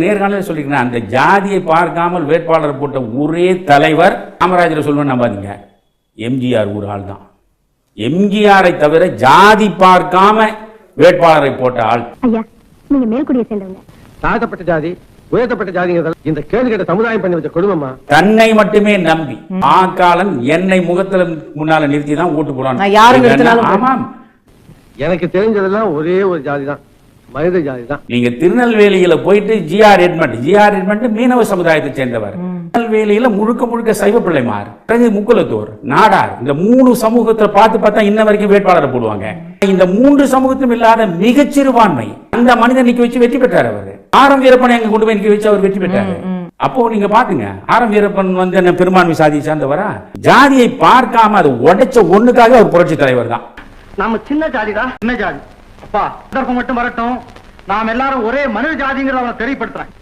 நேர்காணல சொல்லிக்கிறேன், அந்த ஜாதியை பார்க்காமல் வேட்பாளர் போட்ட ஒரே தலைவர் காமராஜரை சொல்லுவேன் நம்பாதீங்க, எம்ஜிஆர் ஒரு ஆள் தான். எம்ஜிஆரை தவிர ஜாதி பார்க்காம வேட்பாளரை போட்ட ஆள். ஐயா, நீங்க மேல்குடியை சேர்ந்தவங்க. தாழ்த்தப்பட்ட ஜாதி உயர்த்தப்பட்ட ஜாதிங்க இந்த கேள்வி கேட்ட சமுதாயம் பண்ணி வச்ச குடும்பமா? தன்னை மட்டுமே நம்பி ஆக்காளன் என்னை முகத்துல முன்னால நிறுத்தி தான் ஓட்டு போடுவாங்க. ஆமாம், எனக்கு தெரிஞ்சதெல்லாம் ஒரே ஒரு ஜாதி தான், மனித ஜாதி தான். நீங்க திருநெல்வேலியில போயிட்டு ஜிஆர் எட்மண்ட் மீனவ சமுதாயத்தை சேர்ந்தவர். திருநெல்வேலியில முழுக்க முழுக்க சைவ பிள்ளைமார், பிறகு முக்குலத்தோர், நாடார், இந்த 3 சமூகத்தை பார்த்து பார்த்தா இன்ன வரைக்கும் வேட்பாளரை போடுவாங்க. இந்த 3 சமூகத்தும் இல்லாத மிகச் சிறுபான்மை அந்த மனிதன் நிக்க வச்சு வெற்றி பெற்றார். அவர் ஆரம் வீரப்பனை அங்க கொண்டு போய் நிக்க வச்சு அவர் வெற்றி பெற்றாரு. அப்போ நீங்க பாத்துங்க, ஆரம் வீரப்பன் வந்து என்ன பெரும்பான்மை சாதியை சார்ந்தவரா? ஜாதியை பார்க்காம அது உடைச்ச ஒண்ணுக்காக அவர் புரட்சி தலைவர் தான். நாம சின்ன ஜாதிதான், சின்ன ஜாதி அப்பா. மட்டும் வரட்டும், நாம் எல்லாரும் ஒரே மனித ஜாதிங்கிறத அவனை தெரியப்படுத்துறேன்.